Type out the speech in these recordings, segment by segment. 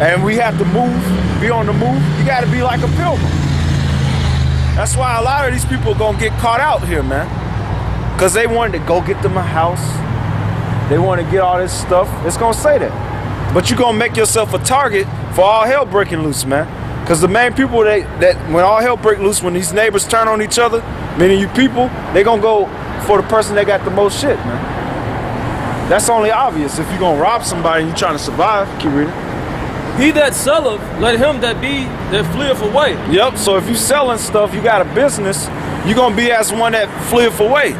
and we have to move, be on the move. You got to be like a pilgrim. That's why a lot of these people are gonna get caught out here, man, because they wanted to go get them a house. They want to get all this stuff. It's gonna say that, but you're gonna make yourself a target for all hell breaking loose, man. Because the main people that when all hell break loose, when these neighbors turn on each other, meaning you people, they gonna go for the person that got the most shit, man. That's only obvious if you're gonna rob somebody and you're trying to survive. Keep reading. He that selleth, let him that fleeth away. Yep, so if you selling stuff, you got a business, you're gonna be as one that fleeth away.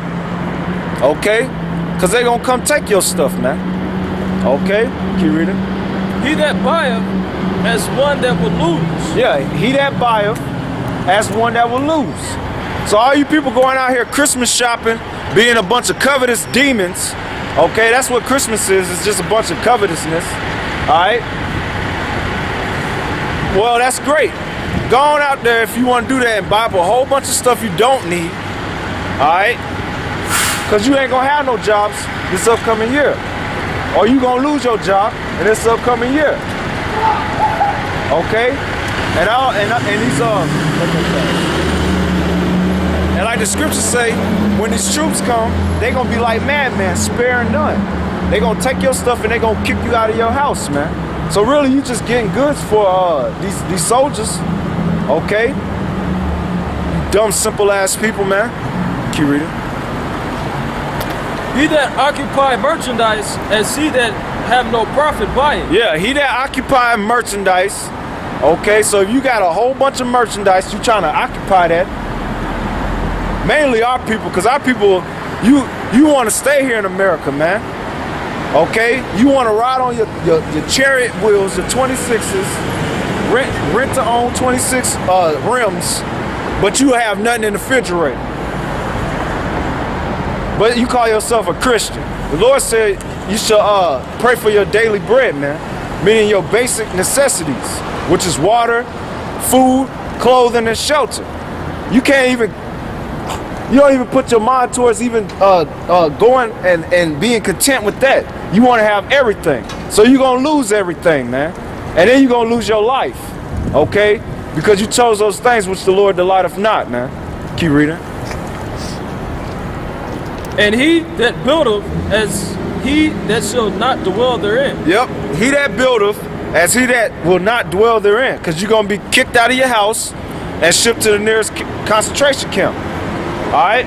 Okay? Because they gonna come take your stuff, man. Okay? Keep reading. He that buyeth as one that will lose. Yeah, he that buyeth as one that will lose. So all you people going out here Christmas shopping, being a bunch of covetous demons, okay, that's what Christmas is. It's just a bunch of covetousness. All right? Well, that's great. Go on out there if you want to do that and buy up a whole bunch of stuff you don't need. All right? Because you ain't going to have no jobs this upcoming year. Or you going to lose your job in this upcoming year. Okay? And these and like the scriptures say, when these troops come, they gonna be like madmen, sparing none. They gonna take your stuff and they gonna kick you out of your house, man. So really, you just getting goods for these soldiers, okay? Dumb, simple ass people, man. Keep reading. He that occupy merchandise as he that have no profit by it. Yeah, he that occupy merchandise. Okay, so if you got a whole bunch of merchandise, you trying to occupy that. Mainly our people, because our people, you want to stay here in America, man. Okay, you want to ride on your chariot wheels, your 26s, rent to own 26 rims, but you have nothing in the refrigerator. But you call yourself a Christian. The Lord said you should pray for your daily bread, man, meaning your basic necessities, which is water, food, clothing, and shelter. You don't even put your mind towards even going and being content with that. You want to have everything. So you're going to lose everything, man. And then you're going to lose your life, okay? Because you chose those things which the Lord delighteth not, man. Keep reading. And he that buildeth as he that shall not dwell therein. Yep, he that buildeth as he that will not dwell therein. Because you're going to be kicked out of your house and shipped to the nearest concentration camp. All right?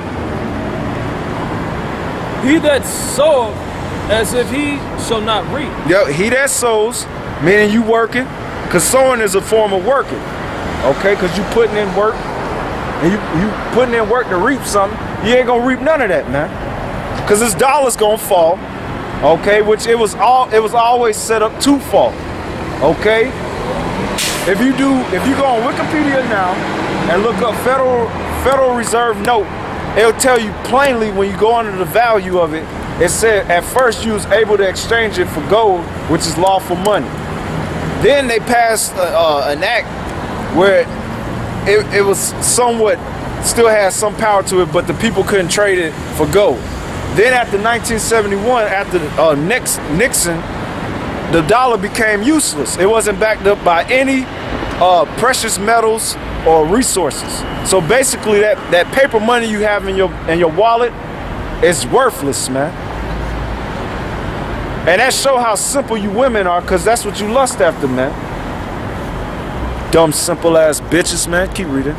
He that soweth as if he shall not reap. Yep, he that sows, meaning you working, because sowing is a form of working. Okay, because you putting in work, and you putting in work to reap something, you ain't gonna reap none of that, man. Because this dollar's gonna fall, okay, which it was always set up to fall. Okay? If you go on Wikipedia now and look up Federal Reserve note, it'll tell you plainly when you go under the value of it. It said at first you was able to exchange it for gold, which is lawful money. Then they passed an act where it was somewhat, still has some power to it, but the people couldn't trade it for gold. Then after 1971, after Nixon, the dollar became useless. It wasn't backed up by any precious metals or resources. So basically that paper money you have in your wallet is worthless, man. And that show how simple you women are, because that's what you lust after, man. Dumb, simple ass bitches, man. Keep reading.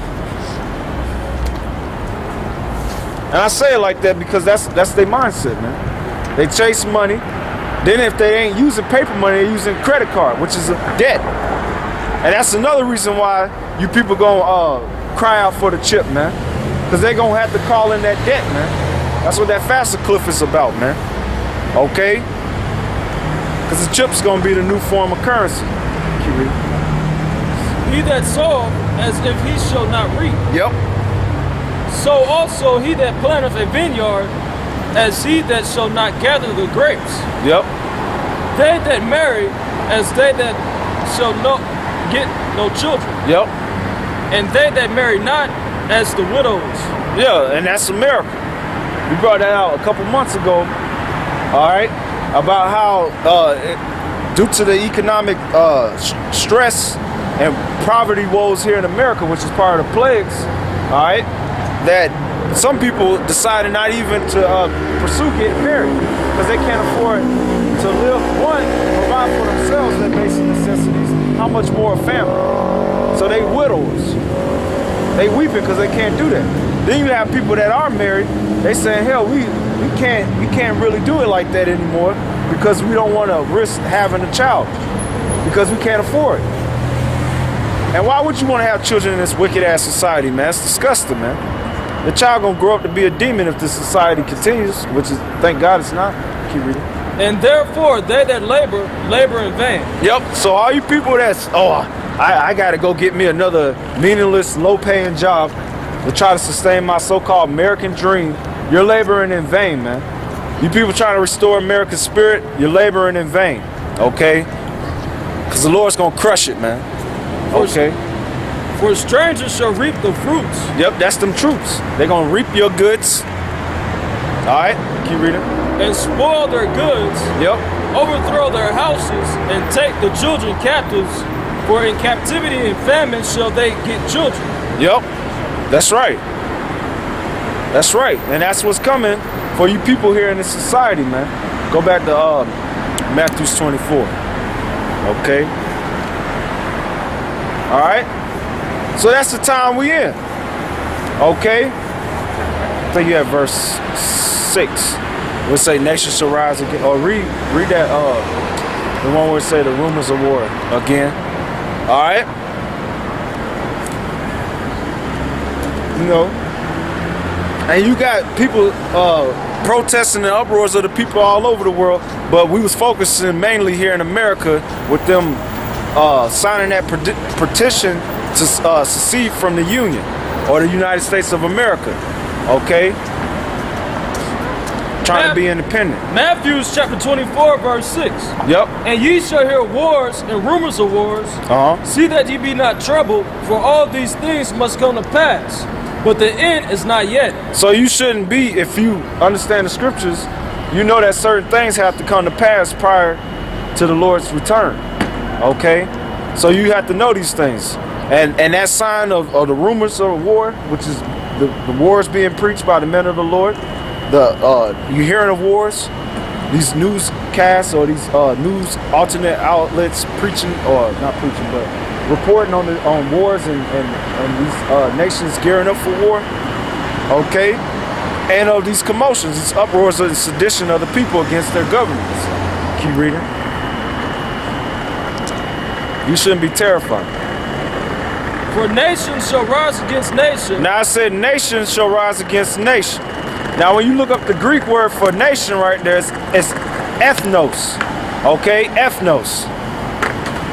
And I say it like that because that's their mindset, man. They chase money. Then if they ain't using paper money, they're using credit card, which is a debt. And that's another reason why you people gonna cry out for the chip, man. Because they gonna have to call in that debt, man. That's what that FAFSA cliff is about, man. Okay? Because the chip's gonna be the new form of currency. Keep reading. He that soweth as if he shall not reap. Yep. So also he that planteth a vineyard as he that shall not gather the grapes. Yep. They that marry as they that shall not get no children. Yep. And they that marry not as the widows. Yeah, and that's America. We brought that out a couple months ago, all right, about how due to the economic stress and poverty woes here in America, which is part of the plagues, all right, that some people decided not even to pursue getting married because they can't afford to live, one, provide for themselves their basic necessities, how much more a family. So they widows. They weeping because they can't do that. Then you have people that are married, they saying, hell, we can't really do it like that anymore because we don't want to risk having a child because we can't afford it. And why would you want to have children in this wicked ass society, man? It's disgusting, man. The child gonna grow up to be a demon if this society continues, which is, thank God it's not. Keep reading. And therefore they that labor in vain. Yep, so all you people that's, I gotta go get me another meaningless, low-paying job to try to sustain my so-called American dream, you're laboring in vain, man. You people trying to restore America's spirit, you're laboring in vain, okay? Because the Lord's gonna crush it, man. Okay. For strangers shall reap the fruits. Yep, that's them troops. They're gonna reap your goods. All right, keep reading. And spoil their goods. Yep. Overthrow their houses and take the children captives. For in captivity and famine shall they get children. Yep, that's right. That's right, and that's what's coming for you people here in this society, man. Go back to Matthew 24. Okay. All right. So that's the time we in. Okay. I think you have verse 6. We'll say nations shall rise again. Or read that the one where it say the rumors of war again. All right. You know. And you got people protesting and uproars of the people all over the world, but we was focusing mainly here in America with them signing that petition to secede from the Union or the United States of America, okay? Trying to be independent. Matthew chapter 24, verse 6. Yep. And ye shall hear wars and rumors of wars. See that ye be not troubled, for all these things must come to pass, but the end is not yet. So you shouldn't be, if you understand the scriptures, you know that certain things have to come to pass prior to the Lord's return, okay? So you have to know these things. And that sign of the rumors of war, which is the wars being preached by the men of the Lord, you hearing of wars, these newscasts or these news alternate outlets preaching, or not preaching, but reporting on wars and these nations gearing up for war, okay? And of these commotions, these uproars of the sedition of the people against their governments. Keep reading. You shouldn't be terrified. For nation shall rise against nation. Now I said nation shall rise against nation. Now when you look up the Greek word for nation right there, it's ethnos. Okay, ethnos.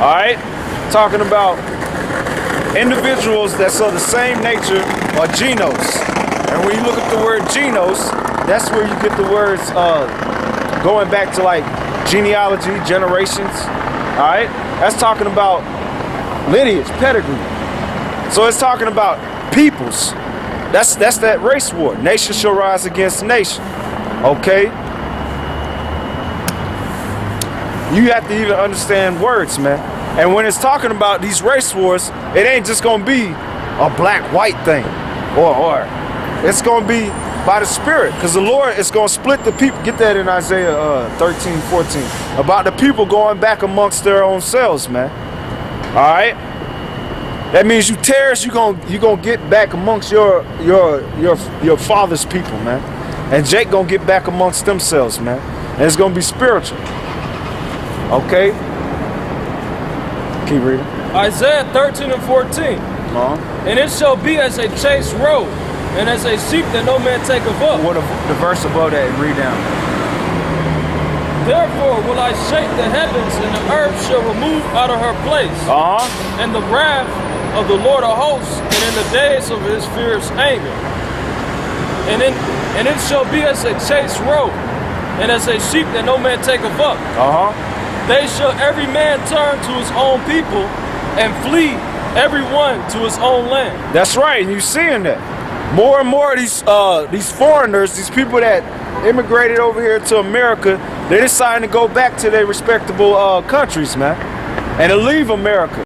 All right, talking about individuals that's of the same nature, or genos. And when you look up the word genos, that's where you get the words going back to like genealogy, generations. All right, that's talking about lineage, pedigree. So it's talking about peoples. That's that race war. Nation shall rise against nation. Okay? You have to even understand words, man. And when it's talking about these race wars, it ain't just gonna be a black-white thing. Or it's gonna be by the Spirit. Because the Lord is gonna split the people. Get that in Isaiah 13, 14. About the people going back amongst their own selves, man. Alright? That means you terrorists, you gonna get back amongst your father's people, man. And Jake gonna get back amongst themselves, man. And it's gonna be spiritual. Okay? Keep reading. Isaiah 13 and 14. And it shall be as a chased road, and as a sheep that no man taketh up. What the verse above that, read down. Therefore will I shake the heavens, and the earth shall remove out of her place. And the wrath of the Lord of hosts, and in the days of his fierce anger. And it shall be as a chased road, and as a sheep that no man taketh up. They shall every man turn to his own people, and flee every one to his own land. That's right, and you seeing that. More and more of these foreigners, these people that immigrated over here to America, they're deciding to go back to their respectable countries, man, and to leave America.